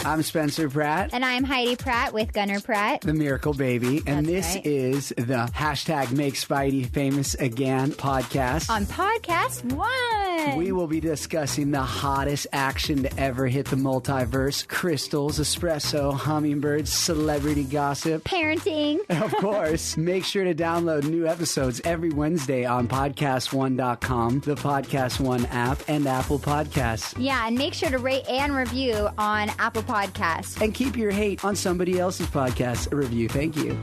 I'm Spencer Pratt. And I'm Heidi Pratt with Gunner Pratt. The Miracle Baby. And That's this right. is the hashtag Make Spidey Famous Again podcast. On Podcast 1. We will be discussing the hottest action to ever hit the multiverse. Crystals, espresso, hummingbirds, celebrity gossip. Parenting. Of course. Make sure to download new episodes every Wednesday on podcast1.com, the Podcast One app, and Apple Podcasts. Yeah, and make sure to rate and review on Apple Podcasts. And keep your hate on somebody else's podcast review. Thank you.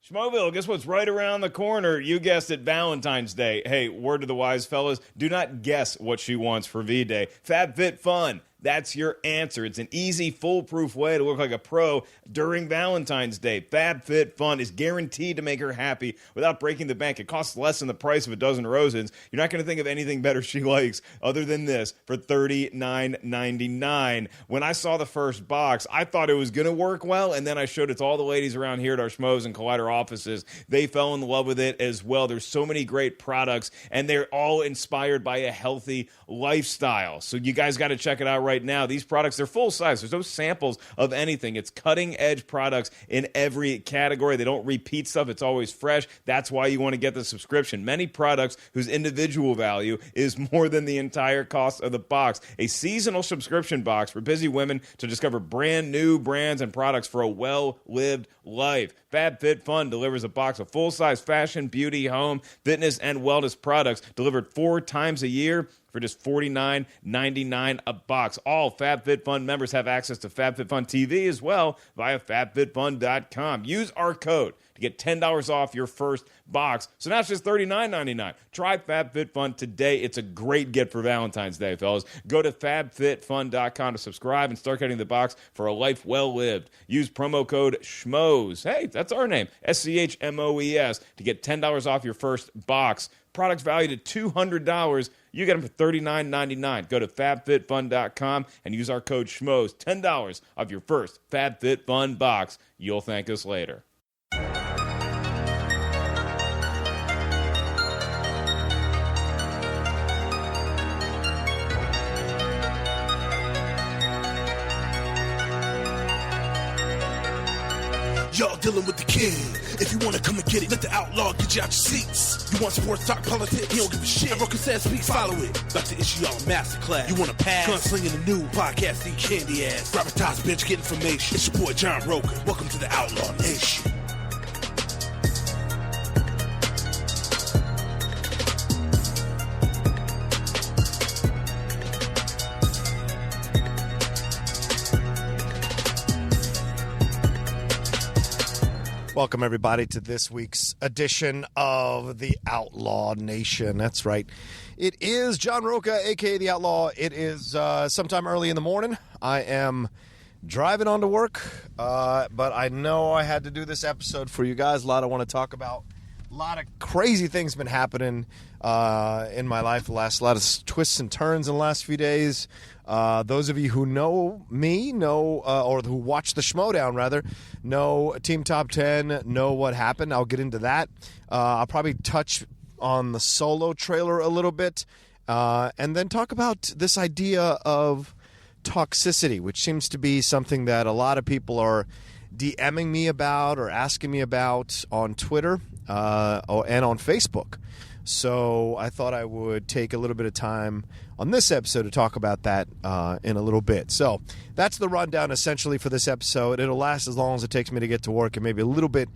Schmoeville, guess what's right around the corner? You guessed it, Valentine's Day. Hey, word to the wise fellas, do not guess what she wants for V-Day. FabFitFun. That's your answer. It's an easy, foolproof way to look like a pro during Valentine's Day. FabFitFun is guaranteed to make her happy without breaking the bank. It costs less than the price of a dozen roses. You're not going to think of anything better she likes other than this for $39.99. When I saw the first box, I thought it was going to work well, and then I showed it to all the ladies around here at our Schmoes and Collider offices. They fell in love with it as well. There's so many great products, and they're all inspired by a healthy lifestyle. So you guys got to check it out right now. These products, they're full size. There's no samples of anything. It's cutting edge products in every category. They don't repeat stuff. It's always fresh. That's why you want to get the subscription. Many products whose individual value is more than the entire cost of the box. A seasonal subscription box for busy women to discover brand new brands and products for a well-lived life. FabFitFun delivers a box of full-size fashion, beauty, home, fitness, and wellness products delivered 4 times a year for just $49.99 a box. All FabFitFun members have access to FabFitFun TV as well via FabFitFun.com. Use our code to get $10 off your first box. So now it's just $39.99. Try FabFitFun today. It's a great gift for Valentine's Day, fellas. Go to FabFitFun.com to subscribe and start getting the box for a life well lived. Use promo code SCHMOES. Hey, that's our name. SCHMOES to get $10 off your first box. Products valued at $200. You get them for $39.99. Go to FabFitFun.com and use our code SCHMOES. $10 off your first FabFitFun box. You'll thank us later. Y'all dealing with the kid. If you want to come and get it, let the outlaw get you out your seats. You want sports talk, politics? He don't give a shit. Rocha says speak, follow it. About to issue y'all a masterclass. You want to pass? Gunslinging the new podcast, the candy ass. Gravitas, bitch, get information. It's your boy John Rocha. Welcome to the Outlaw Nation. Welcome, everybody, to this week's edition of the Outlaw Nation. That's right. It is John Rocha, a.k.a. The Outlaw. It is sometime early in the morning. I am driving on to work, but I know I had to do this episode for you guys. A lot I want to talk about. A lot of crazy things been happening in my life. A lot of twists and turns in the last few days. Those of you who know me or who watch the Schmoedown, rather, know Team Top 10, know what happened. I'll get into that. I'll probably touch on the solo trailer a little bit, and then talk about this idea of toxicity, which seems to be something that a lot of people are DMing me about or asking me about on Twitter and on Facebook. So I thought I would take a little bit of time on this episode to talk about that in a little bit. So that's the rundown essentially for this episode. It'll last as long as it takes me to get to work, and maybe a little bit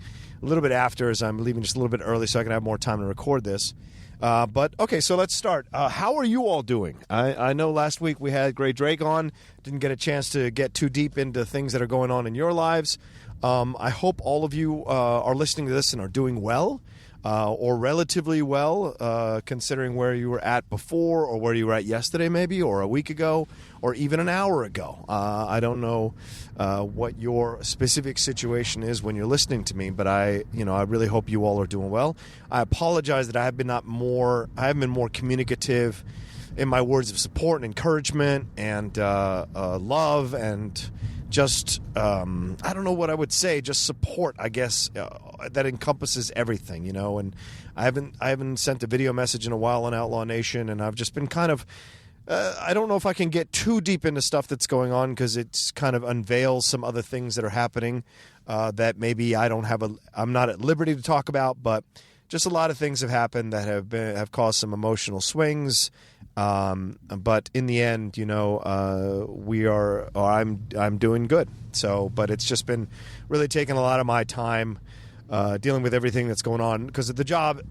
after, as I'm leaving just a little bit early so I can have more time to record this. But okay, so let's start. How are you all doing? I know last week we had Gray Drake on. Didn't get a chance to get too deep into things that are going on in your lives. I hope all of you are listening to this and are doing well. Or relatively well, considering where you were at before, or where you were at yesterday maybe, or a week ago, or even an hour ago. I don't know what your specific situation is when you're listening to me, but I really hope you all are doing well. I apologize that I haven't been more communicative in my words of support and encouragement and love and just I don't know what I would say, just support, I guess, that encompasses everything, and I haven't sent a video message in a while on Outlaw Nation, and I've just been kind of I don't know if I can get too deep into stuff that's going on because it's kind of unveils some other things that are happening that maybe I'm not at liberty to talk about, but just a lot of things have happened that have caused some emotional swings. But in the end, I'm doing good. So, but it's just been really taking a lot of my time dealing with everything that's going on because of the job.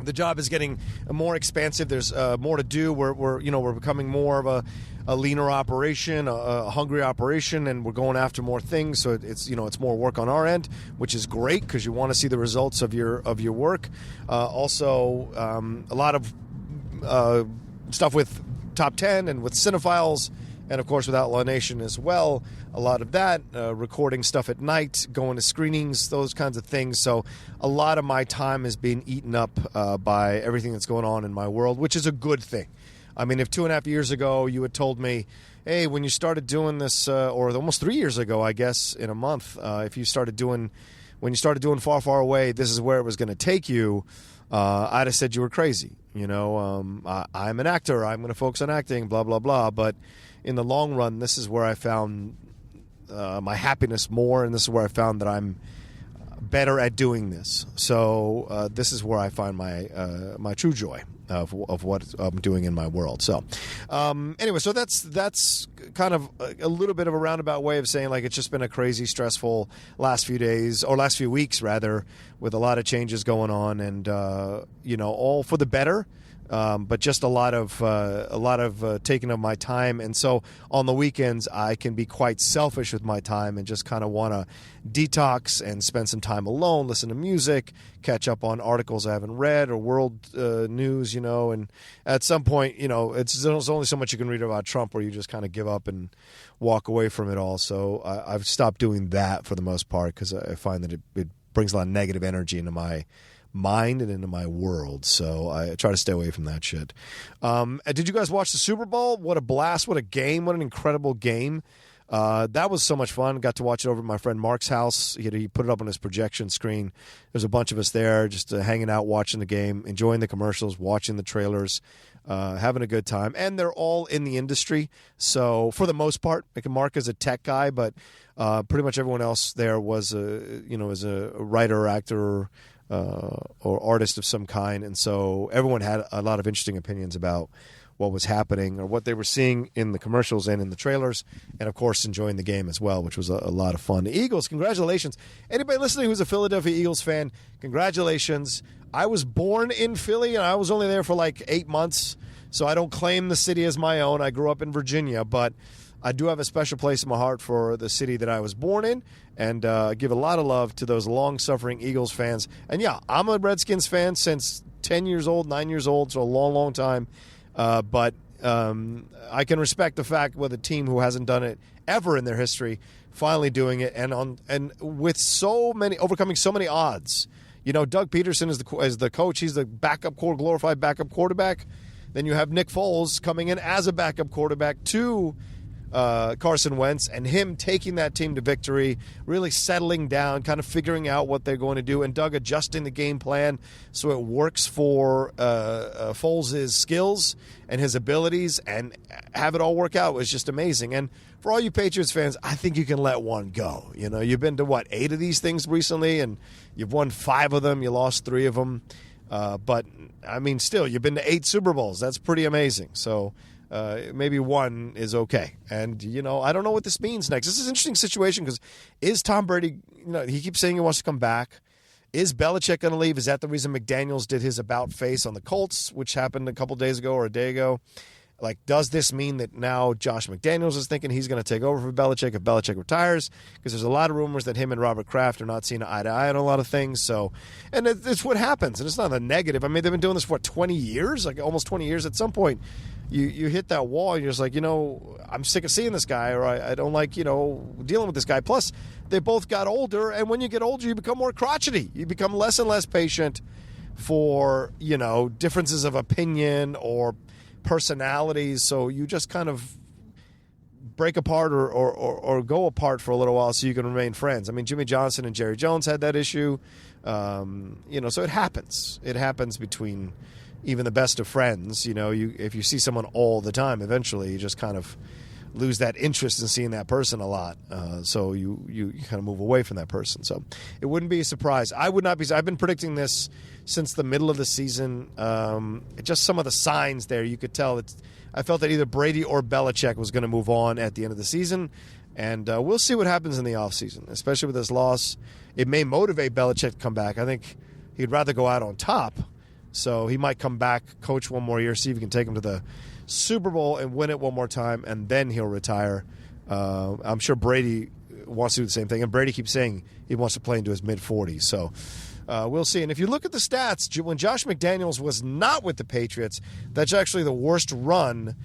The job is getting more expansive. There's more to do. We're becoming more of a leaner operation, a hungry operation, and we're going after more things. So it's more work on our end, which is great because you want to see the results of your work. Also, a lot of stuff with Top 10 and with Cinephiles, and of course with Outlaw Nation as well. A lot of that, recording stuff at night, going to screenings, those kinds of things. So a lot of my time is being eaten up by everything that's going on in my world, which is a good thing. I mean, if 2.5 years ago you had told me, hey, when you started doing this, or almost 3 years ago, I guess, in a month, when you started doing Far, Far Away, this is where it was going to take you, I'd have said you were crazy. I'm an actor. I'm going to focus on acting, blah, blah, blah. But in the long run, this is where I found my happiness more, and this is where I found that I'm better at doing this. So this is where I find my true joy of what I'm doing in my world. So anyway, so that's kind of a little bit of a roundabout way of saying, like, it's just been a crazy, stressful last few weeks rather, with a lot of changes going on, and all for the better. But just a lot of taking of my time, and so on the weekends I can be quite selfish with my time and just kind of want to detox and spend some time alone, listen to music, catch up on articles I haven't read or world news, and at some point, there's only so much you can read about Trump where you just kind of give up and walk away from it all. So I've stopped doing that for the most part because I find that it brings a lot of negative energy into my mind and into my world, so I try to stay away from that shit. Did you guys watch the Super Bowl? What a blast, what a game, what an incredible game. That was so much fun. Got to watch it over at my friend Mark's house. He put it up on his projection screen. There's a bunch of us there just hanging out, watching the game, enjoying the commercials, watching the trailers, having a good time. And they're all in the industry, so for the most part, Mark is a tech guy, but pretty much everyone else there was is a writer, actor, or artist of some kind, and so everyone had a lot of interesting opinions about what was happening or what they were seeing in the commercials and in the trailers, and of course enjoying the game as well, which was a lot of fun. The Eagles, congratulations. Anybody listening who's a Philadelphia Eagles fan, congratulations. I was born in Philly, and I was only there for like 8 months, so I don't claim the city as my own. I grew up in Virginia, but I do have a special place in my heart for the city that I was born in, and give a lot of love to those long-suffering Eagles fans. And yeah, I'm a Redskins fan since 9 years old, so a long, long time. But I can respect the fact with a team who hasn't done it ever in their history, finally doing it, and with overcoming so many odds. Doug Peterson is the coach. He's the glorified backup quarterback. Then you have Nick Foles coming in as a backup quarterback to Carson Wentz, and him taking that team to victory, really settling down, kind of figuring out what they're going to do, and Doug adjusting the game plan so it works for Foles' skills and his abilities, and have it all work out was just amazing. And for all you Patriots fans, I think you can let one go. You've been to 8 of these things recently, and you've won 5 of them. You lost 3 of them, but I mean, still, you've been to 8 Super Bowls. That's pretty amazing. So maybe 1 is okay. And, I don't know what this means next. This is an interesting situation because is Tom Brady, he keeps saying he wants to come back. Is Belichick going to leave? Is that the reason McDaniels did his about face on the Colts, which happened a couple days ago or a day ago? Like, does this mean that now Josh McDaniels is thinking he's going to take over for Belichick if Belichick retires? Because there's a lot of rumors that him and Robert Kraft are not seeing eye to eye on a lot of things. So, and it's what happens. And it's not a negative. I mean, they've been doing this for, 20 years? Like, almost 20 years. At some point, you hit that wall and you're just like, I'm sick of seeing this guy, or I don't like, dealing with this guy. Plus, they both got older, and when you get older, you become more crotchety. You become less and less patient for, differences of opinion or personalities, so you just kind of break apart or go apart for a little while so you can remain friends. I mean, Jimmy Johnson and Jerry Jones had that issue. So it happens. It happens between even the best of friends, if you see someone all the time, eventually you just kind of lose that interest in seeing that person a lot. So you kind of move away from that person. So it wouldn't be a surprise. I would not be. I've been predicting this since the middle of the season. Just some of the signs there, you could tell. I felt that either Brady or Belichick was going to move on at the end of the season. And we'll see what happens in the offseason, especially with this loss. It may motivate Belichick to come back. I think he'd rather go out on top. So he might come back, coach one more year, see if he can take him to the Super Bowl and win it one more time, and then he'll retire. I'm sure Brady wants to do the same thing. And Brady keeps saying he wants to play into his mid-40s. So we'll see. And if you look at the stats, when Josh McDaniels was not with the Patriots, that's actually the worst run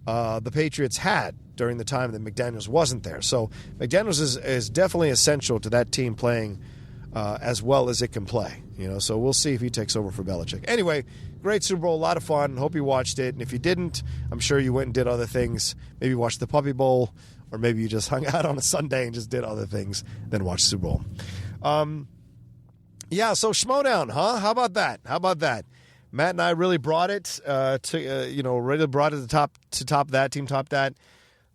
the Patriots had during the time that McDaniels wasn't there. So McDaniels is definitely essential to that team playing as well as it can play. So we'll see if he takes over for Belichick. Anyway, great Super Bowl, a lot of fun. Hope you watched it. And if you didn't, I'm sure you went and did other things. Maybe watched the Puppy Bowl, or maybe you just hung out on a Sunday and just did other things, then watched the Super Bowl. So Schmoedown, huh? How about that? Matt and I really brought it really brought it to top that.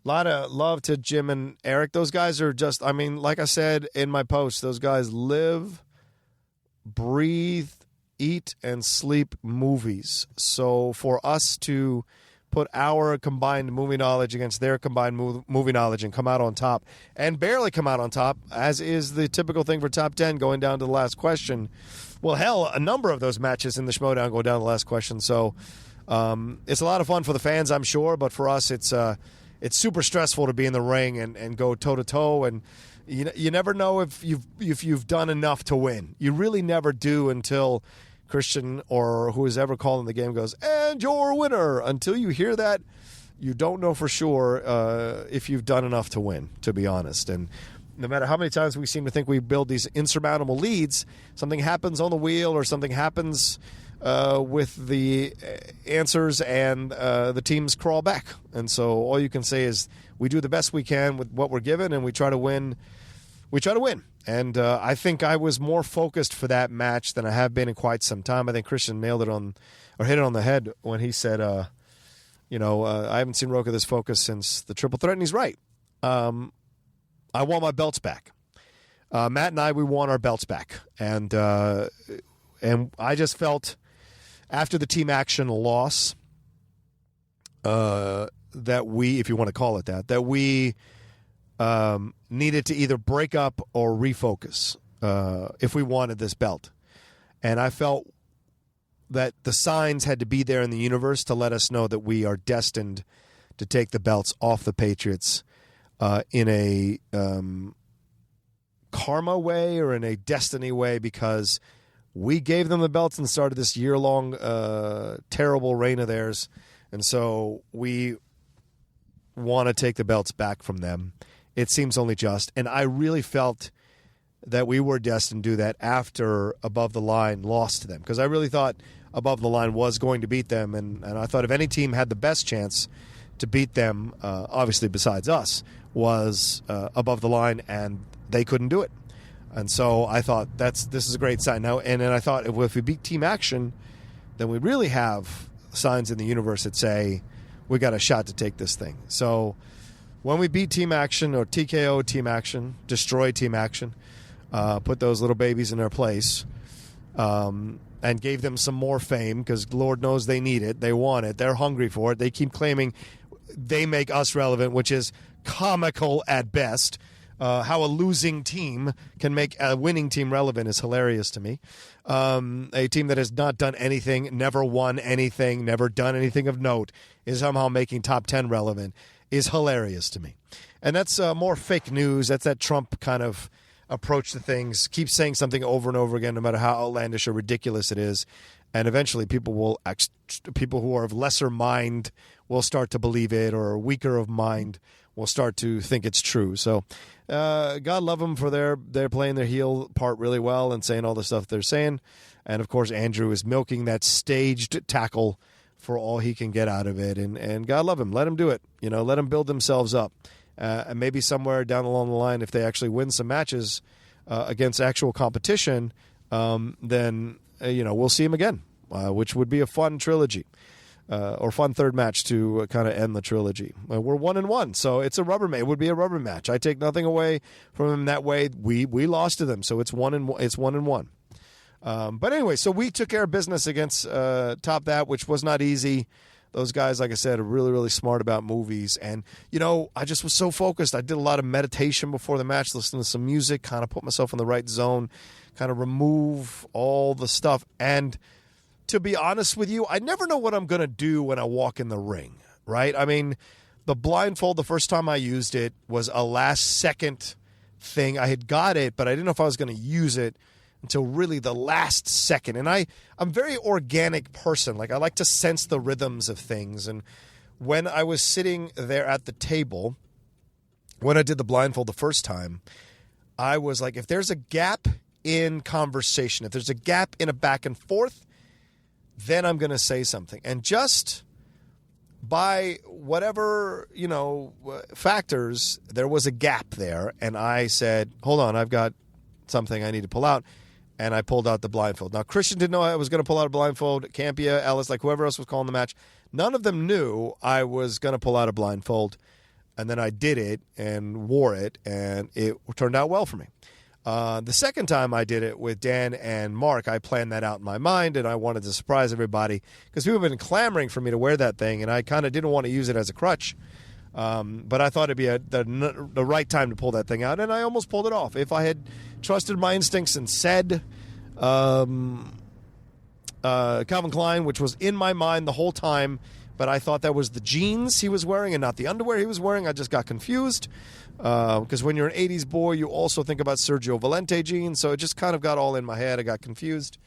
A lot of love to Jim and Eric. Those guys are just, like I said in my post, those guys live, breathe, eat, and sleep movies. So for us to put our combined movie knowledge against their combined movie knowledge and come out on top, and barely come out on top, as is the typical thing for top 10 going down to the last question. Well, hell, a number of those matches in the Schmoedown go down to the last question. So it's a lot of fun for the fans, I'm sure, but for us, it's super stressful to be in the ring and go toe-to-toe, and you never know if you've done enough to win. You really never do until Christian or who is ever calling the game goes, "And your winner." Until you hear that, you don't know for sure if you've done enough to win, to be honest. And no matter how many times we seem to think we build these insurmountable leads, something happens on the wheel or something happens with the answers, and the teams crawl back. And so all you can say is we do the best we can with what we're given, and we try to win. And I think I was more focused for that match than I have been in quite some time. I think Christian nailed it hit it on the head when he said, I haven't seen Rocha this focused since the triple threat, and he's right. I want my belts back. Matt and I, we want our belts back. And I just felt after the team action loss that we, if you want to call it that we needed to either break up or refocus if we wanted this belt. And I felt that the signs had to be there in the universe to let us know that we are destined to take the belts off the Patriots in a karma way or in a destiny way, because we gave them the belts and started this year-long terrible reign of theirs. And so we want to take the belts back from them. It seems only just. And I really felt that we were destined to do that after Above the Line lost to them, because I really thought Above the Line was going to beat them. And I thought if any team had the best chance to beat them, obviously besides us, was Above the Line, and they couldn't do it. And so I thought this is a great sign. Now, and then I thought if we beat Team Action, then we really have signs in the universe that say we got a shot to take this thing. So when we beat Team Action, or TKO Team Action, destroy Team Action, put those little babies in their place, and gave them some more fame, because Lord knows they need it. They want it. They're hungry for it. They keep claiming they make us relevant, which is comical at best. How a losing team can make a winning team relevant is hilarious to me. A team that has not done anything, never won anything, never done anything of note, is somehow making top 10 relevant, is hilarious to me. And that's more fake news. That's that Trump kind of approach to things. Keep saying something over and over again, no matter how outlandish or ridiculous it is. And eventually people who are of lesser mind will start to believe it, or weaker of mind will start to think it's true. So God love them for they're playing their heel part really well and saying all the stuff they're saying. And, of course, Andrew is milking that staged tackle for all he can get out of it. And God love him. Let him do it. Let them build themselves up. And maybe somewhere down along the line, if they actually win some matches against actual competition, then we'll see him again. which would be a fun trilogy. Or fun third match to kind of end the trilogy. We're 1-1, so it's a rubber match. It would be a rubber match. I take nothing away from them that way. We lost to them, so it's 1-1. It's 1-1. But anyway, so we took care of business against Top That, which was not easy. Those guys, like I said, are really, really smart about movies. And, I just was so focused. I did a lot of meditation before the match, listening to some music, kind of put myself in the right zone, kind of remove all the stuff. And to be honest with you, I never know what I'm going to do when I walk in the ring, right? I mean, the blindfold, the first time I used it, was a last-second thing. I had got it, but I didn't know if I was going to use it until really the last second. And I'm a very organic person. Like, I like to sense the rhythms of things. And when I was sitting there at the table, when I did the blindfold the first time, I was like, if there's a gap in conversation, if there's a gap in a back and forth, then I'm going to say something. And just by whatever, factors, there was a gap there. And I said, hold on, I've got something I need to pull out. And I pulled out the blindfold. Now, Christian didn't know I was going to pull out a blindfold. Campia, Ellis, like whoever else was calling the match. None of them knew I was going to pull out a blindfold. And then I did it and wore it, and it turned out well for me. The second time I did it with Dan and Mark, I planned that out in my mind, and I wanted to surprise everybody because people have been clamoring for me to wear that thing, and I kind of didn't want to use it as a crutch. But I thought it'd be the right time to pull that thing out, and I almost pulled it off. If I had trusted my instincts and said Calvin Klein, which was in my mind the whole time, but I thought that was the jeans he was wearing and not the underwear he was wearing. I just got confused. Because when you're an 80s boy, you also think about Sergio Valente jeans, so it just kind of got all in my head. I got confused,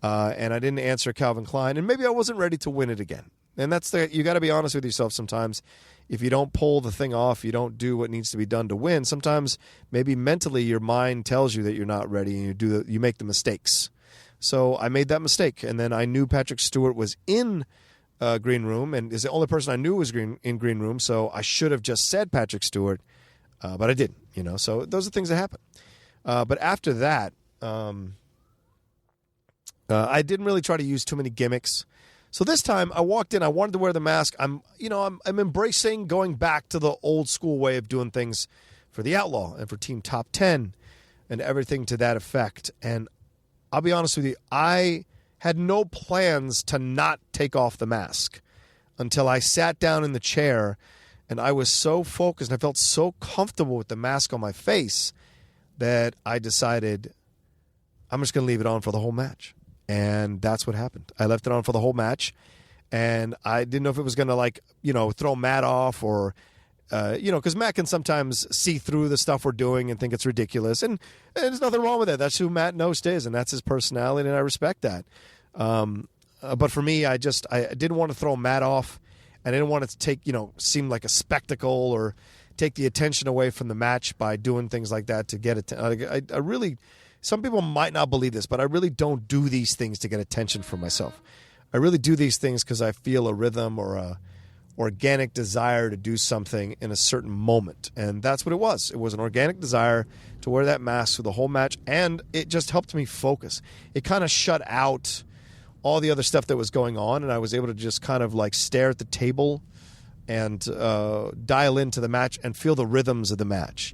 and I didn't answer Calvin Klein, and maybe I wasn't ready to win it again. And you got to be honest with yourself sometimes. If you don't pull the thing off, you don't do what needs to be done to win. Sometimes maybe mentally your mind tells you that you're not ready, and you make the mistakes. So I made that mistake, and then I knew Patrick Stewart was in Green Room, and is the only person I knew was in Green Room, so I should have just said Patrick Stewart. But I didn't, so those are things that happen. But after that, I didn't really try to use too many gimmicks. So this time I walked in, I wanted to wear the mask. I'm embracing going back to the old school way of doing things for the Outlaw and for Team Top 10 and everything to that effect. And I'll be honest with you, I had no plans to not take off the mask until I sat down in the chair. And I was so focused and I felt so comfortable with the mask on my face that I decided I'm just going to leave it on for the whole match. And that's what happened. I left it on for the whole match. And I didn't know if it was going to, throw Matt off or, because Matt can sometimes see through the stuff we're doing and think it's ridiculous. And there's nothing wrong with that. That's who Matt Nost is, and that's his personality, and I respect that. But for me, I didn't want to throw Matt off. I didn't want it to take, seem like a spectacle or take the attention away from the match by doing things like that to get it. I really, some people might not believe this, but I really don't do these things to get attention from myself. I really do these things because I feel a rhythm or a organic desire to do something in a certain moment. And that's what it was. It was an organic desire to wear that mask through the whole match, and it just helped me focus. It kind of shut out all the other stuff that was going on, and I was able to just kind of like stare at the table and dial into the match and feel the rhythms of the match.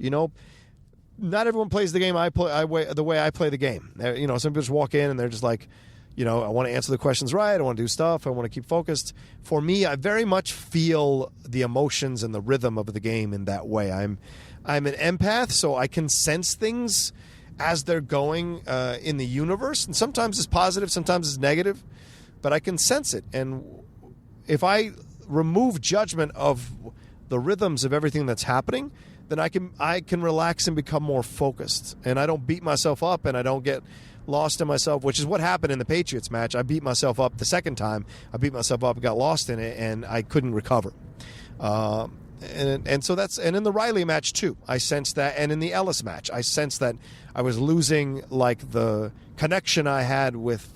Not everyone plays the game the way I play the game. Some people just walk in and they're just like, I want to answer the questions right, I want to do stuff, I want to keep focused. For me, I very much feel the emotions and the rhythm of the game in that way. I'm an empath, so I can sense things as they're going in the universe. And sometimes it's positive, sometimes it's negative, but I can sense it. And if I remove judgment of the rhythms of everything that's happening, then I can relax and become more focused. And I don't beat myself up and I don't get lost in myself, which is what happened in the Patriots match. I beat myself up the second time. I beat myself up and got lost in it, and I couldn't recover. And so that's, and in the Riley match too, I sensed that, and in the Ellis match, I sensed that I was losing like the connection I had with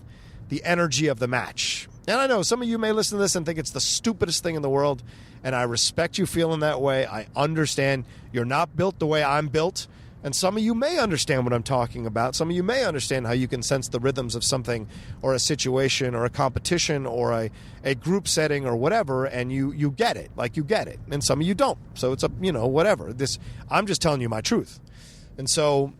the energy of the match. And I know some of you may listen to this and think it's the stupidest thing in the world, and I respect you feeling that way. I understand you're not built the way I'm built, And some of you may understand what I'm talking about. Some of you may understand how you can sense the rhythms of something or a situation or a competition or a group setting or whatever, and you get it. Like, you get it. And some of you don't. So it's whatever. I'm just telling you my truth. And so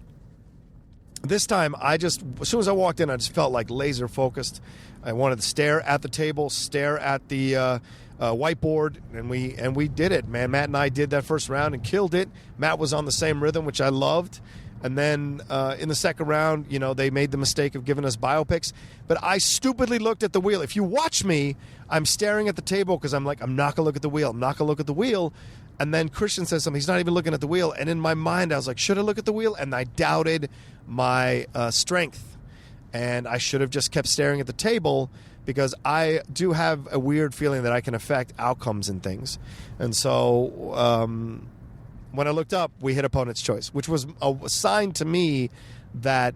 this time, as soon as I walked in, I just felt like laser focused. I wanted to stare at the table, stare at the whiteboard, and we did it, man. Matt and I did that first round and killed it. Matt was on the same rhythm, which I loved. And then in the second round, they made the mistake of giving us biopics. But I stupidly looked at the wheel. If you watch me, I'm staring at the table because I'm like, I'm not going to look at the wheel. I'm not going to look at the wheel. And then Christian says something. He's not even looking at the wheel. And in my mind, I was like, should I look at the wheel? And I doubted my strength. And I should have just kept staring at the table, because I do have a weird feeling that I can affect outcomes and things. And so when I looked up, we hit opponent's choice, which was a sign to me that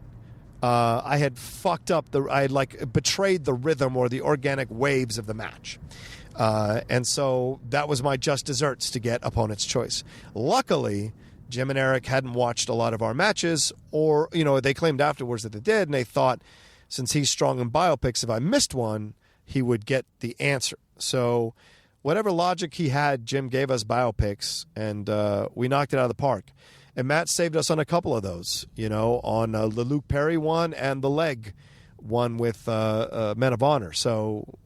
I had fucked up I had betrayed the rhythm or the organic waves of the match. And so that was my just desserts to get opponent's choice. Luckily, Jim and Eric hadn't watched a lot of our matches, or, they claimed afterwards that they did, and they thought, since he's strong in biopics, if I missed one, he would get the answer. So whatever logic he had, Jim gave us biopics, and we knocked it out of the park. And Matt saved us on a couple of those, on the Luke Perry one and the leg one with Men of Honor. So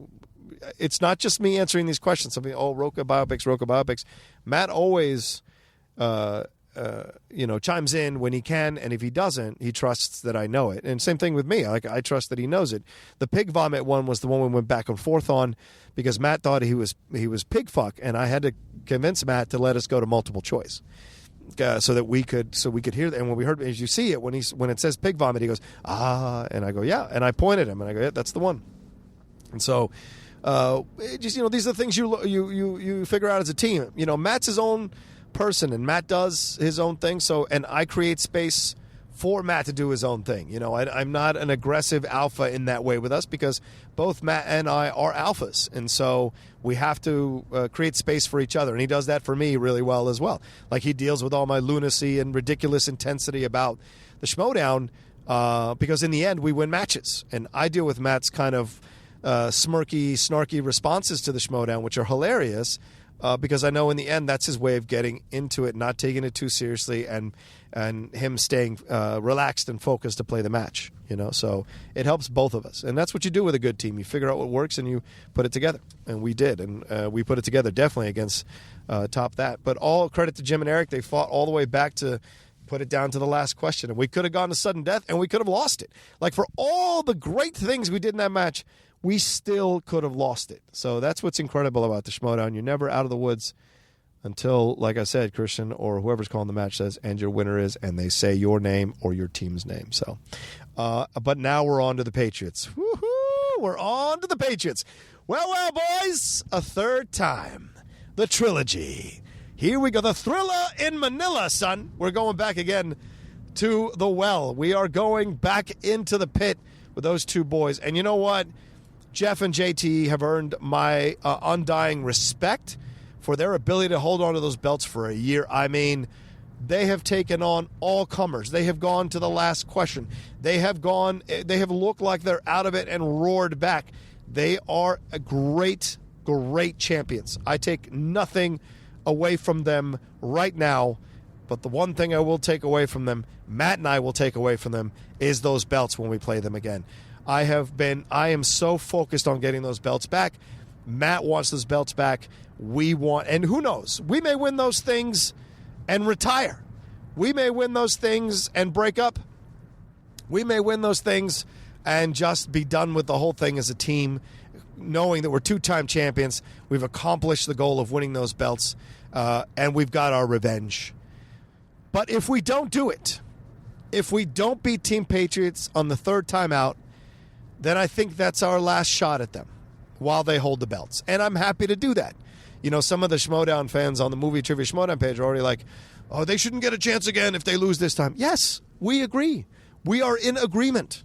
it's not just me answering these questions. Rocha biopics. Matt always chimes in when he can, and if he doesn't, he trusts that I know it. And same thing with me. I trust that he knows it. The pig vomit one was the one we went back and forth on, because Matt thought he was pig fuck, and I had to convince Matt to let us go to multiple choice, so that we could hear that. And when we heard, as you see it, when it says pig vomit, he goes, and I go, yeah, and I point at him and I go, yeah, that's the one. And so these are the things you figure out as a team. Matt's his own person, and Matt does his own thing. So, and I create space for Matt to do his own thing. I'm not an aggressive alpha in that way with us, because both Matt and I are alphas, and so we have to create space for each other. And he does that for me really well as well. Like, he deals with all my lunacy and ridiculous intensity about the Schmoedown, because in the end we win matches, and I deal with Matt's kind of smirky, snarky responses to the Schmoedown, which are hilarious. Because I know in the end that's his way of getting into it, not taking it too seriously, and him staying relaxed and focused to play the match. So it helps both of us, and that's what you do with a good team. You figure out what works and you put it together, and we did, and we put it together definitely against Top That. But all credit to Jim and Eric; they fought all the way back to put it down to the last question, and we could have gone to sudden death, and we could have lost it. Like, for all the great things we did in that match, we still could have lost it. So that's what's incredible about the Schmoedown. You're never out of the woods until, like I said, Christian or whoever's calling the match says, and your winner is, and they say your name or your team's name. So, but now we're on to the Patriots. Woohoo! We're on to the Patriots. Well, boys, a third time. The trilogy. Here we go. The Thriller in Manila, son. We're going back again to the well. We are going back into the pit with those two boys. And you know what? Jeff and JT have earned my undying respect for their ability to hold on to those belts for a year. I mean, they have taken on all comers. They have gone to the last question. They have looked like they're out of it and roared back. They are a great, great champions. I take nothing away from them right now, but the one thing I will take away from them, Matt and I will take away from them, is those belts when we play them again. I am so focused on getting those belts back. Matt wants those belts back. We want, and who knows, we may win those things and retire. We may win those things and break up. We may win those things and just be done with the whole thing as a team, knowing that we're two-time champions. We've accomplished the goal of winning those belts, and we've got our revenge. But if we don't do it, if we don't beat Team Patriots on the third time out, then I think that's our last shot at them while they hold the belts. And I'm happy to do that. Some of the Schmoedown fans on the Movie Trivia Schmoedown page are already like, oh, they shouldn't get a chance again if they lose this time. Yes, we agree. We are in agreement.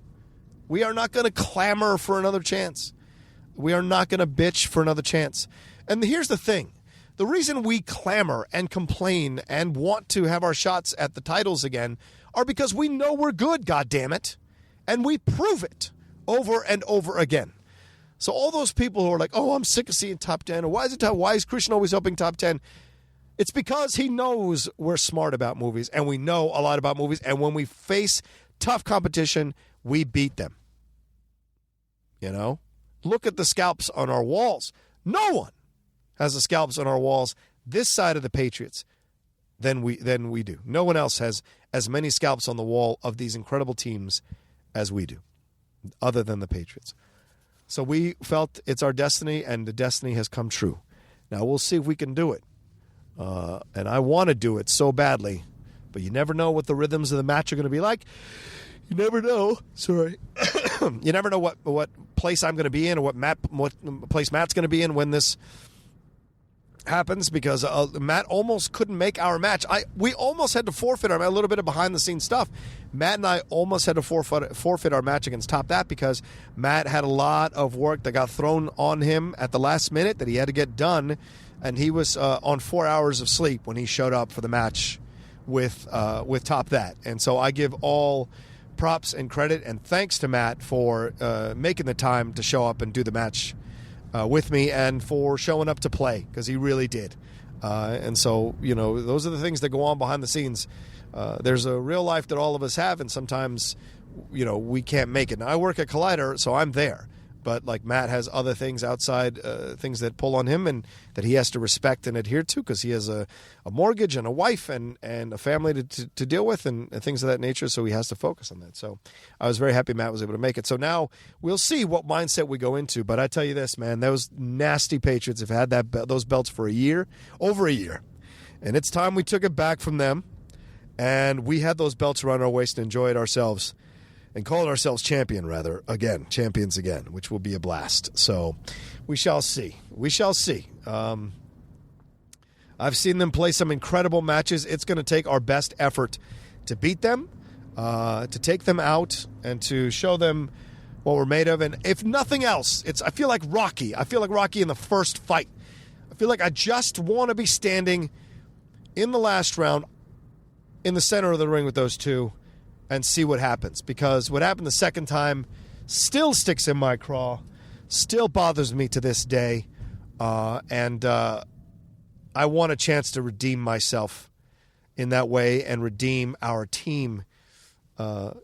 We are not going to clamor for another chance. We are not going to bitch for another chance. And here's the thing. The reason we clamor and complain and want to have our shots at the titles again are because we know we're good, goddammit, and we prove it over and over again. So all those people who are like, oh, I'm sick of seeing top 10, or why is Christian always helping top 10? It's because he knows we're smart about movies, and we know a lot about movies, and when we face tough competition, we beat them. You know? Look at the scalps on our walls. No one has the scalps on our walls this side of the Patriots than we do. No one else has as many scalps on the wall of these incredible teams as we do, other than the Patriots. So we felt it's our destiny, and the destiny has come true. Now we'll see if we can do it. And I want to do it so badly, but you never know what the rhythms of the match are going to be like. You never know. Sorry. You never know what place I'm going to be in, or what place Matt's going to be in when this happens, because Matt almost couldn't make our match. We almost had to forfeit a little bit of behind-the-scenes stuff. Matt and I almost had to forfeit our match against Top That because Matt had a lot of work that got thrown on him at the last minute that he had to get done, and he was on 4 hours of sleep when he showed up for the match with Top That. And so I give all props and credit and thanks to Matt for making the time to show up and do the match with me, and for showing up to play, because he really did. And so, those are the things that go on behind the scenes. There's a real life that all of us have, and sometimes, we can't make it. Now, I work at Collider, so I'm there. But, like, Matt has other things outside, things that pull on him and that he has to respect and adhere to, because he has a mortgage and a wife and a family to deal with and things of that nature, so he has to focus on that. So I was very happy Matt was able to make it. So now we'll see what mindset we go into. But I tell you this, man, those nasty Patriots have had those belts for over a year. And it's time we took it back from them, and we had those belts around our waist and enjoyed ourselves. And called ourselves champions again, which will be a blast. So we shall see. I've seen them play some incredible matches. It's going to take our best effort to beat them, to take them out, and to show them what we're made of. And if nothing else, I feel like Rocky. I feel like Rocky in the first fight. I feel like I just want to be standing in the last round in the center of the ring with those two and see what happens. Because what happened the second time still sticks in my craw, still bothers me to this day, and I want a chance to redeem myself in that way and redeem our team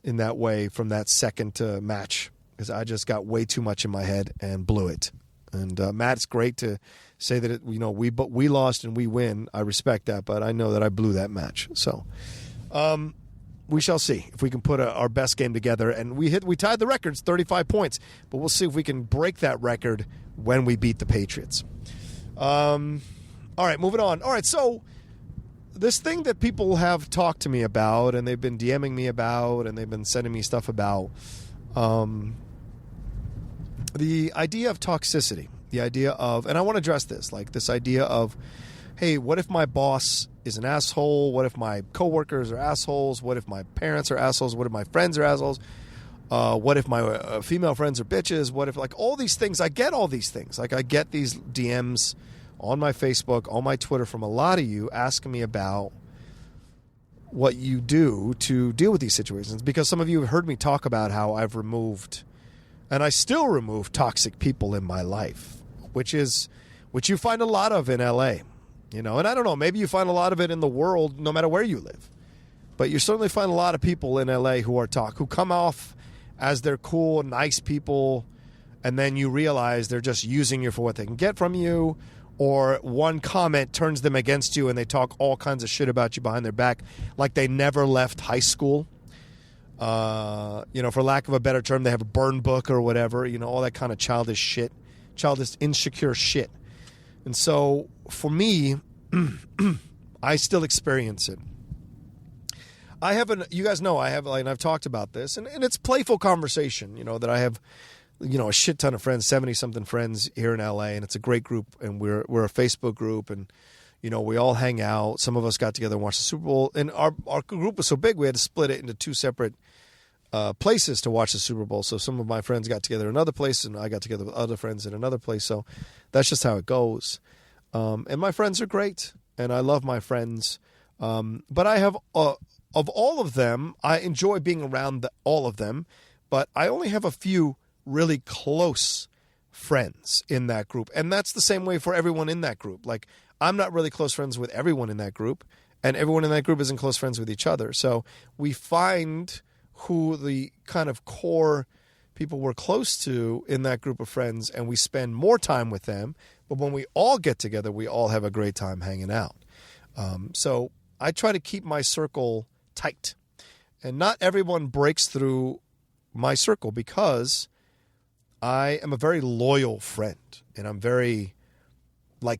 in that way from that second match, because I just got way too much in my head and blew it. And Matt, it's great to say that we lost and we win. I respect that, but I know that I blew that match. So we shall see if we can put our best game together. And we tied the records, 35 points, but we'll see if we can break that record when we beat the Patriots. All right, moving on. All right, so this thing that people have talked to me about, and they've been DMing me about, and they've been sending me stuff about, the idea of toxicity, the idea of, and I want to address this, like this idea of, hey, what if my boss is an asshole? What if my coworkers are assholes? What if my parents are assholes? What if my friends are assholes? What if my female friends are bitches? What if, like, all these things? I get all these things. Like, I get these DMs on my Facebook, on my Twitter from a lot of you asking me about what you do to deal with these situations. Because some of you have heard me talk about how I've removed, and I still remove, toxic people in my life, which you find a lot of in LA. And I don't know, maybe you find a lot of it in the world no matter where you live. But you certainly find a lot of people in LA who come off as they're cool, nice people, and then you realize they're just using you for what they can get from you, or one comment turns them against you and they talk all kinds of shit about you behind their back like they never left high school. For lack of a better term, they have a burn book or whatever, all that kind of childish shit, childish, insecure shit. And so for me, I still experience it. You guys know and I've talked about this, and it's playful conversation, that I have, a shit ton of friends, 70-something friends here in LA, and it's a great group, and we're a Facebook group, and, we all hang out. Some of us got together and watched the Super Bowl, and our group was so big we had to split it into two separate places to watch the Super Bowl. So some of my friends got together in another place, and I got together with other friends in another place. So that's just how it goes. And my friends are great, and I love my friends. But I have, of all of them, I enjoy being around all of them, but I only have a few really close friends in that group. And that's the same way for everyone in that group. Like, I'm not really close friends with everyone in that group, and everyone in that group isn't close friends with each other. So we find who the kind of core people we're close to in that group of friends, and we spend more time with them. But when we all get together, we all have a great time hanging out. So I try to keep my circle tight. And not everyone breaks through my circle, because I am a very loyal friend, and I'm very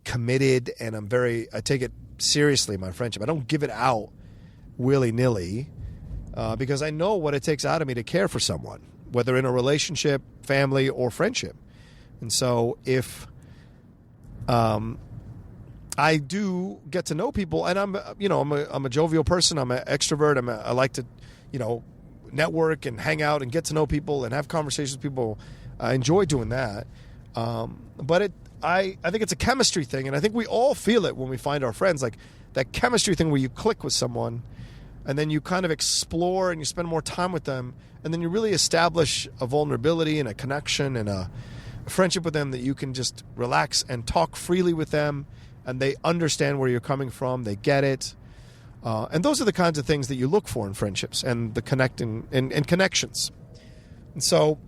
committed, and I take it seriously, my friendship. I don't give it out willy-nilly, because I know what it takes out of me to care for someone, whether in a relationship, family, or friendship. And so if I do get to know people, and I'm a jovial person, I'm an extrovert, I like to, network and hang out and get to know people and have conversations with people. I enjoy doing that. But I think it's a chemistry thing, and I think we all feel it when we find our friends, like that chemistry thing where you click with someone, and then you kind of explore and you spend more time with them, and then you really establish a vulnerability and a connection and a friendship with them that you can just relax and talk freely with them, and they understand where you're coming from, they get it. And those are the kinds of things that you look for in friendships and the connecting and connections. And so,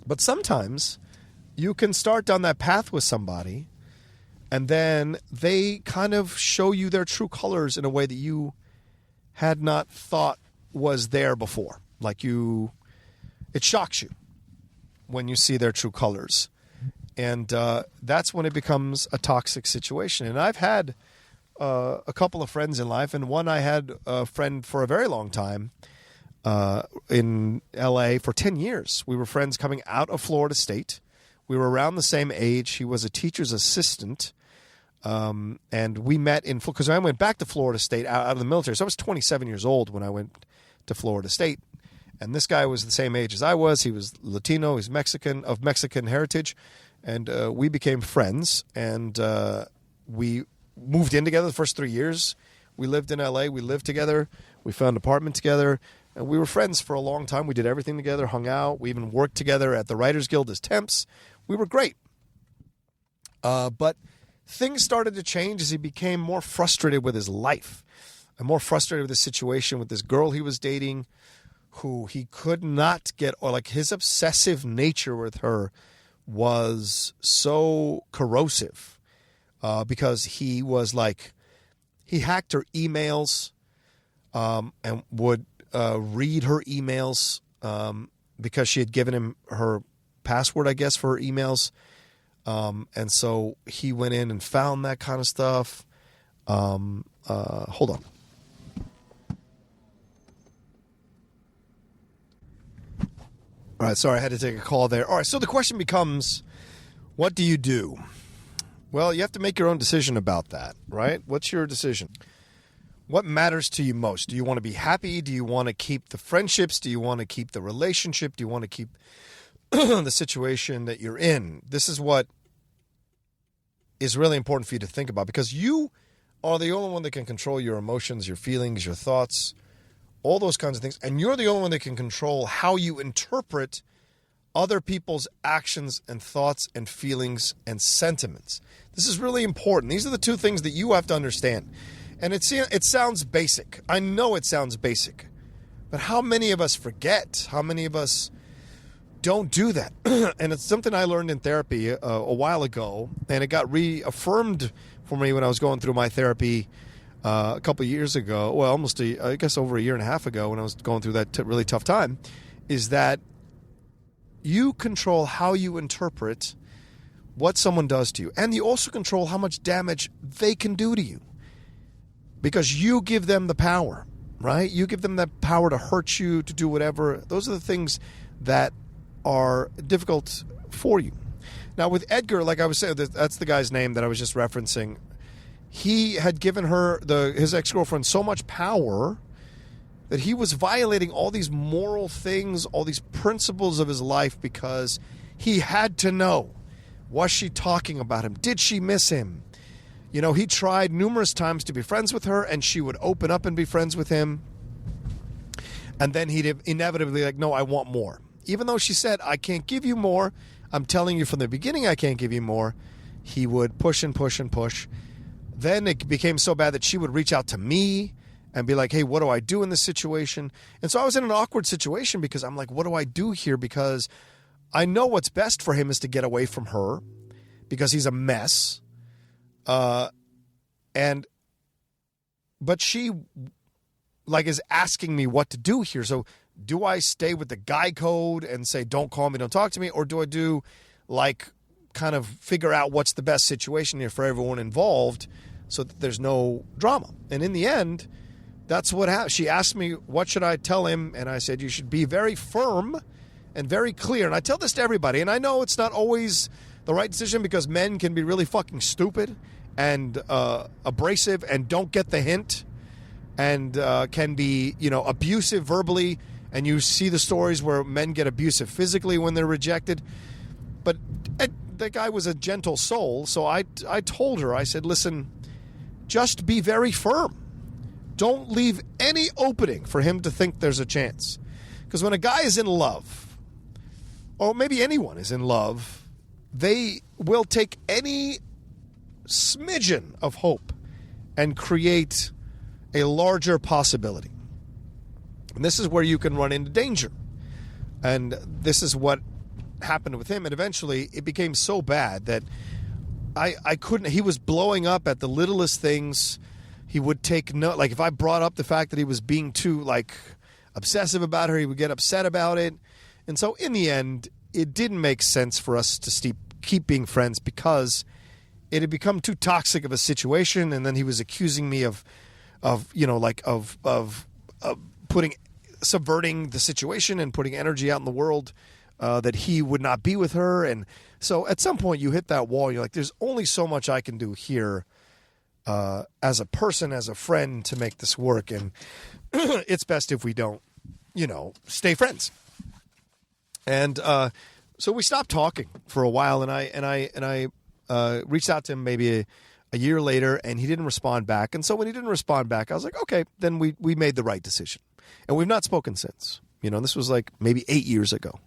but sometimes you can start down that path with somebody, and then they kind of show you their true colors in a way that you had not thought was there before. It shocks you when you see their true colors. And that's when it becomes a toxic situation. And I've had a couple of friends in life, and one I had a friend for a very long time in L.A. for 10 years. We were friends coming out of Florida State. We were around the same age. He was a teacher's assistant. And we met because I went back to Florida State out of the military. So I was 27 years old when I went to Florida State. And this guy was the same age as I was. He was Latino. He's Mexican, of Mexican heritage. And we became friends. And we moved in together the first 3 years. We lived in L.A. We lived together. We found an apartment together. And we were friends for a long time. We did everything together, hung out. We even worked together at the Writers Guild as temps. We were great. But things started to change as he became more frustrated with his life and more frustrated with the situation with this girl he was dating, who he could not get, or his obsessive nature with her was so corrosive, because he was he hacked her emails and would read her emails because she had given him her password, I guess, for her emails. And so he went in and found that kind of stuff. Hold on. All right, sorry, I had to take a call there. All right, so the question becomes, what do you do? Well, you have to make your own decision about that, right? What's your decision? What matters to you most? Do you want to be happy? Do you want to keep the friendships? Do you want to keep the relationship? Do you want to keep the situation that you're in? This is what is really important for you to think about, because you are the only one that can control your emotions, your feelings, your thoughts, all those kinds of things. And you're the only one that can control how you interpret other people's actions and thoughts and feelings and sentiments. This is really important. These are the two things that you have to understand. And it sounds basic. I know it sounds basic. But how many of us forget? How many of us don't do that? And it's something I learned in therapy a while ago, and it got reaffirmed for me when I was going through my therapy a couple of years ago. Well, almost I guess over a year and a half ago, when I was going through that really tough time, is that you control how you interpret what someone does to you, and you also control how much damage they can do to you, because you give them the power, right? You give them that power to hurt you, to do whatever. Those are the things that are difficult for you. Now, with Edgar, like I was saying, that's the guy's name that I was just referencing. He had given his ex-girlfriend so much power that he was violating all these moral things, all these principles of his life, because he had to know Was she talking about him? Did she miss him? You know, he tried numerous times to be friends with her, and she would open up and be friends with him. And then he'd inevitably like, no, I want more. Even though she said, I can't give you more. I'm telling you from the beginning I can't give you more. He would push and push and push. Then it became so bad that she would reach out to me and be like, hey, what do I do in this situation? And so I was in an awkward situation because I'm like, what do I do here? Because I know what's best for him is to get away from her because he's a mess. But she like is asking me what to do here. So do I stay with the guy code and say, don't call me, don't talk to me? Or do I do like kind of figure out what's the best situation here for everyone involved so that there's no drama? And in the end, that's what happened. She asked me, what should I tell him? And I said, you should be very firm and very clear. And I tell this to everybody. And I know it's not always the right decision because men can be really fucking stupid and abrasive and don't get the hint and can be, you know, abusive verbally. And you see the stories where men get abusive physically when they're rejected. But that guy was a gentle soul. So I told her, I said, listen, just be very firm. Don't leave any opening for him to think there's a chance. Because when a guy is in love, or maybe anyone is in love, they will take any smidgen of hope and create a larger possibility. And this is where you can run into danger. And this is what happened with him. And eventually it became so bad that I couldn't, he was blowing up at the littlest things. He would take no, like if I brought up the fact that he was being too like obsessive about her, he would get upset about it. And so in the end, it didn't make sense for us to keep being friends because it had become too toxic of a situation. And then he was accusing me of subverting the situation and putting energy out in the world that he would not be with her. And so at some point you hit that wall. You're like, there's only so much I can do here as a person, as a friend to make this work. And it's best if we don't, stay friends. And so we stopped talking for a while, and I reached out to him maybe a year later, and he didn't respond back. And so when he didn't respond back, I was like, okay, then we made the right decision. And we've not spoken since. This was like maybe 8 years ago.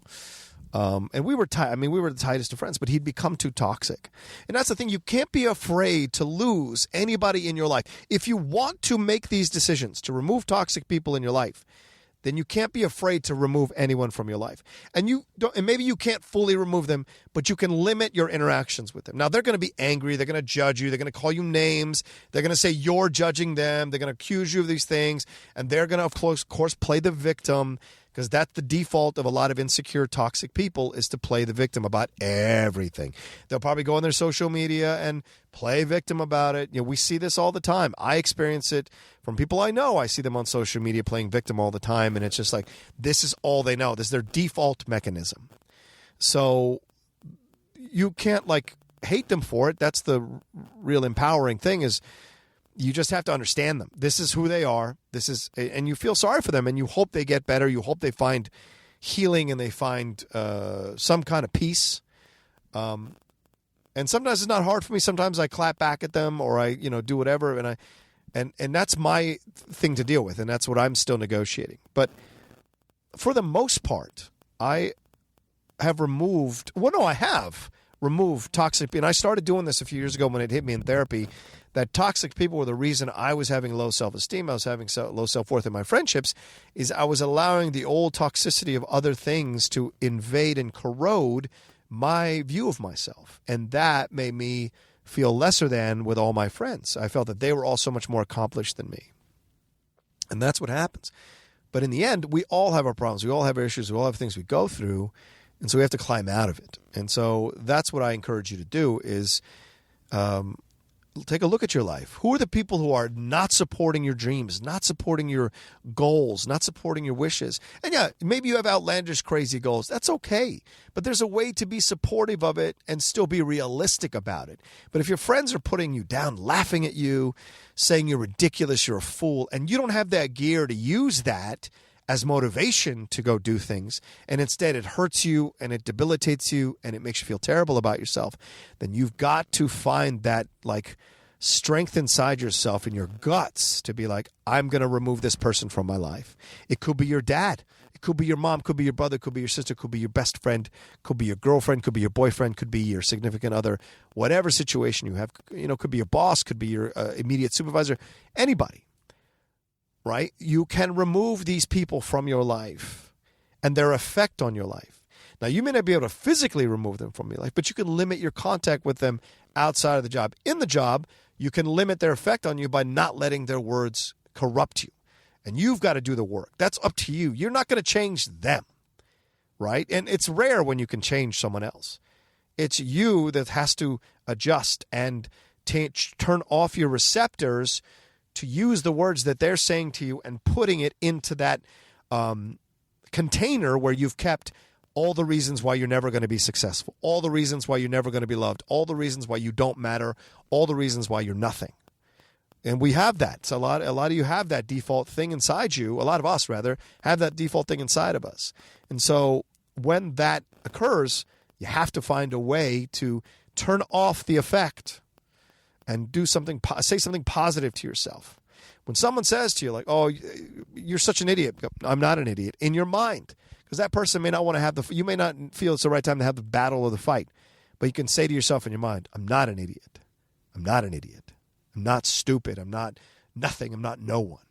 And we were we were the tightest of friends, but he'd become too toxic. And that's the thing. You can't be afraid to lose anybody in your life. If you want to make these decisions to remove toxic people in your life, then you can't be afraid to remove anyone from your life. And maybe you can't fully remove them, but you can limit your interactions with them. Now, they're going to be angry. They're going to judge you. They're going to call you names. They're going to say you're judging them. They're going to accuse you of these things. And they're going to, of course, play the victim, because that's the default of a lot of insecure, toxic people, is to play the victim about everything. They'll probably go on their social media and play victim about it. We see this all the time. I experience it from people I know. I see them on social media playing victim all the time, and it's just like, this is all they know. This is their default mechanism. So you can't, hate them for it. That's the real empowering thing, is you just have to understand them. This is who they are. And you feel sorry for them, and you hope they get better. You hope they find healing and they find some kind of peace. And sometimes it's not hard for me. Sometimes I clap back at them, or I, do whatever. And that's my thing to deal with. And that's what I'm still negotiating. But for the most part, I have removed toxic. And I started doing this a few years ago when it hit me in therapy, that toxic people were the reason I was having low self-esteem. I was having low self-worth in my friendships, is I was allowing the old toxicity of other things to invade and corrode my view of myself. And that made me feel lesser than with all my friends. I felt that they were all so much more accomplished than me. And that's what happens. But in the end, we all have our problems. We all have our issues. We all have things we go through. And so we have to climb out of it. And so that's what I encourage you to do, is take a look at your life. Who are the people who are not supporting your dreams, not supporting your goals, not supporting your wishes? And yeah, maybe you have outlandish, crazy goals. That's okay. But there's a way to be supportive of it and still be realistic about it. But if your friends are putting you down, laughing at you, saying you're ridiculous, you're a fool, and you don't have that gear to use that as motivation to go do things, and instead it hurts you and it debilitates you and it makes you feel terrible about yourself, then you've got to find that like strength inside yourself in your guts to be like, I'm going to remove this person from my life. It could be your dad. It could be your mom, could be your brother, could be your sister, could be your best friend, could be your girlfriend, could be your boyfriend, could be your significant other, whatever situation you have, could be your boss, could be your immediate supervisor, anybody, right? You can remove these people from your life and their effect on your life. Now, you may not be able to physically remove them from your life, but you can limit your contact with them outside of the job. In the job, you can limit their effect on you by not letting their words corrupt you. And you've got to do the work. That's up to you. You're not going to change them, right? And it's rare when you can change someone else. It's you that has to adjust and turn off your receptors to use the words that they're saying to you and putting it into that container where you've kept all the reasons why you're never going to be successful, all the reasons why you're never going to be loved, all the reasons why you don't matter, all the reasons why you're nothing. And we have that. So a lot of you have that default thing inside you. A lot of us, rather, have that default thing inside of us. And so when that occurs, you have to find a way to turn off the effect and do something, say something positive to yourself. When someone says to you, like, oh, you're such an idiot. I'm not an idiot. In your mind. Because that person may not want to have you may not feel it's the right time to have the battle or the fight. But you can say to yourself in your mind, I'm not an idiot. I'm not an idiot. I'm not stupid. I'm not nothing. I'm not no one.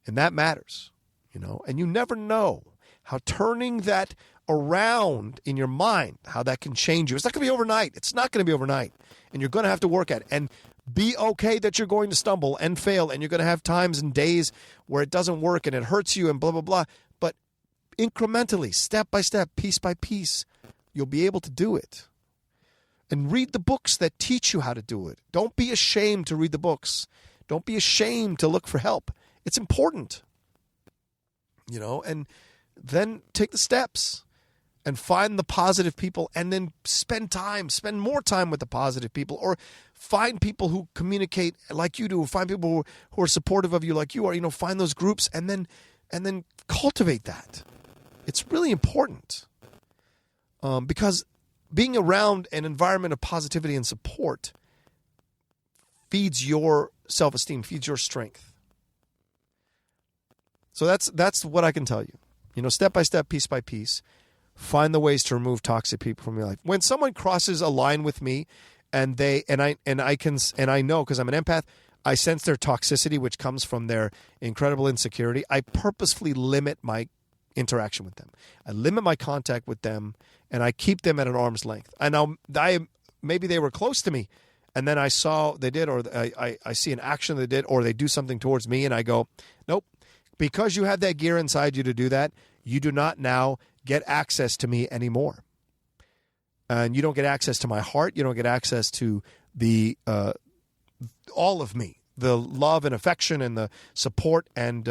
And that matters, And you never know how turning that around in your mind, how that can change you. It's not going to be overnight. It's not going to be overnight. And you're going to have to work at it. And be okay that you're going to stumble and fail. And you're going to have times and days where it doesn't work and it hurts you and blah, blah, blah. But incrementally, step by step, piece by piece, you'll be able to do it. And read the books that teach you how to do it. Don't be ashamed to read the books. Don't be ashamed to look for help. It's important. And then take the steps and find the positive people and then spend more time with the positive people, or find people who communicate like you do, or find people who are supportive of you like you are, find those groups and then cultivate that. It's really important because being around an environment of positivity and support feeds your self-esteem, feeds your strength. So that's what I can tell you. Step by step, piece by piece, find the ways to remove toxic people from your life. When someone crosses a line with me, and I know because I'm an empath, I sense their toxicity, which comes from their incredible insecurity. I purposefully limit my interaction with them. I limit my contact with them, and I keep them at an arm's length. I know maybe they were close to me, and then I saw they did, or I see an action they did, or they do something towards me, and I go, nope. Because you have that gear inside you to do that, you do not now get access to me anymore. And you don't get access to my heart. You don't get access to the all of me, the love and affection and the support and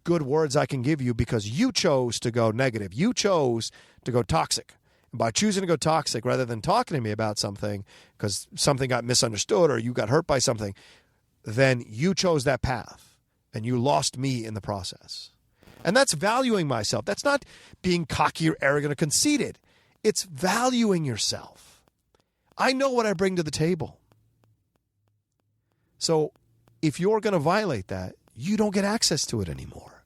good words I can give you, because you chose to go negative. You chose to go toxic. And by choosing to go toxic rather than talking to me about something because something got misunderstood or you got hurt by something, then you chose that path and you lost me in the process. And that's valuing myself. That's not being cocky or arrogant or conceited. It's valuing yourself. I know what I bring to the table. So if you're going to violate that, you don't get access to it anymore.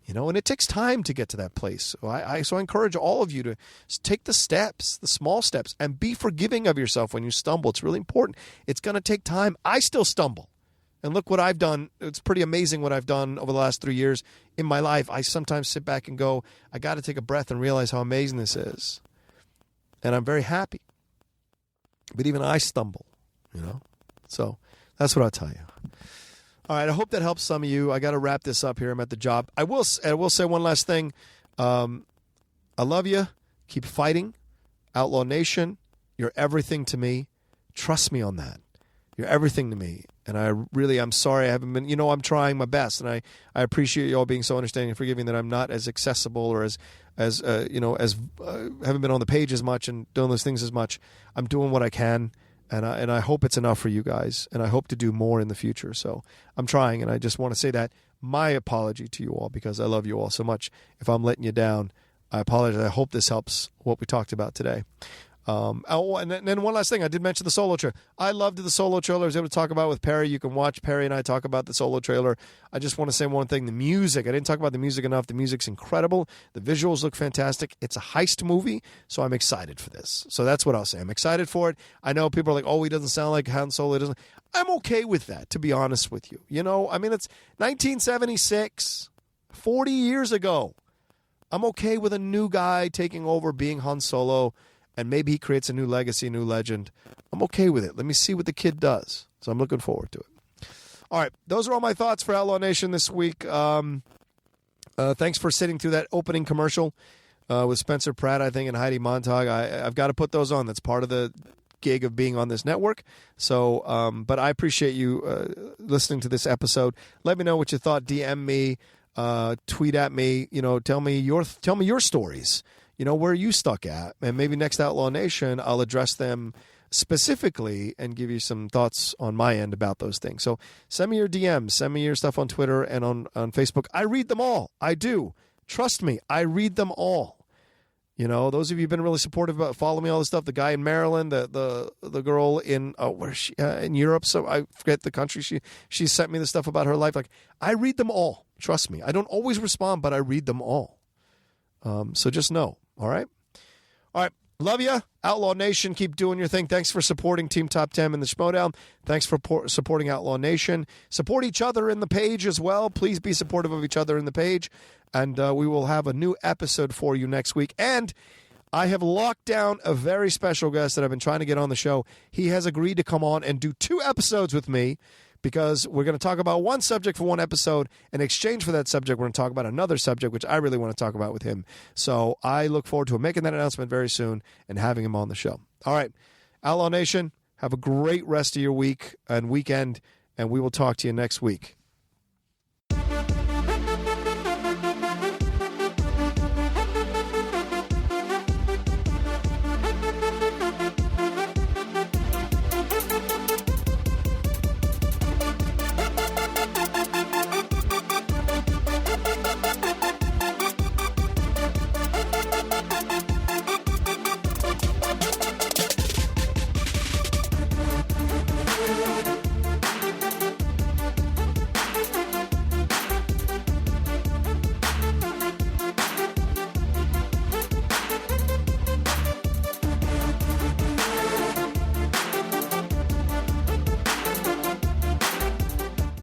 And it takes time to get to that place. So I encourage all of you to take the steps, the small steps, and be forgiving of yourself when you stumble. It's really important. It's going to take time. I still stumble. And look what I've done. It's pretty amazing what I've done over the last 3 years in my life. I sometimes sit back and go, I got to take a breath and realize how amazing this is. And I'm very happy. But even I stumble, So that's what I'll tell you. All right, I hope that helps some of you. I got to wrap this up here. I'm at the job. I will say one last thing. I love you. Keep fighting. Outlaw Nation, you're everything to me. Trust me on that. You're everything to me. And I'm sorry I haven't been, I'm trying my best. And I appreciate you all being so understanding and forgiving that I'm not as accessible or as haven't been on the page as much and doing those things as much. I'm doing what I can. And I hope it's enough for you guys. And I hope to do more in the future. So I'm trying. And I just want to say that my apology to you all, because I love you all so much. If I'm letting you down, I apologize. I hope this helps what we talked about today. And then one last thing. I did mention the solo trailer. I loved the solo trailer. I was able to talk about it with Perry. You can watch Perry and I talk about the solo trailer. I just want to say one thing. The music. I didn't talk about the music enough. The music's incredible. The visuals look fantastic. It's a heist movie, so I'm excited for this. So that's what I'll say. I'm excited for it. I know people are like, oh, he doesn't sound like Han Solo. He doesn't. I'm okay with that, to be honest with you. You know, I mean, it's 1976, 40 years ago. I'm okay with a new guy taking over, being Han Solo, and maybe he creates a new legacy, a new legend. I'm okay with it. Let me see what the kid does. So I'm looking forward to it. All right, those are all my thoughts for Outlaw Nation this week. Thanks for sitting through that opening commercial with Spencer Pratt, I think, and Heidi Montag. I've got to put those on. That's part of the gig of being on this network. So, but I appreciate you listening to this episode. Let me know what you thought. DM me, tweet at me. You know, tell me your stories. You know, where are you stuck at? And maybe next Outlaw Nation, I'll address them specifically and give you some thoughts on my end about those things. So send me your DMs. Send me your stuff on Twitter and on Facebook. I read them all. I do. Trust me, I read them all. You know, those of you who've been really supportive about following me, all this stuff. The guy in Maryland, the girl in where's she in Europe? So I forget the country. She sent me the stuff about her life. Like, I read them all. Trust me. I don't always respond, but I read them all. So just know. All right. Love you. Outlaw Nation, keep doing your thing. Thanks for supporting Team Top 10 in the Schmoedown. Thanks for supporting Outlaw Nation. Support each other in the page as well. Please be supportive of each other in the page. And we will have a new episode for you next week. And I have locked down a very special guest that I've been trying to get on the show. He has agreed to come on and do 2 episodes with me, because we're going to talk about one subject for one episode. In exchange for that subject, we're going to talk about another subject, which I really want to talk about with him. So I look forward to making that announcement very soon and having him on the show. All right. Outlaw Nation, have a great rest of your week and weekend, and we will talk to you next week.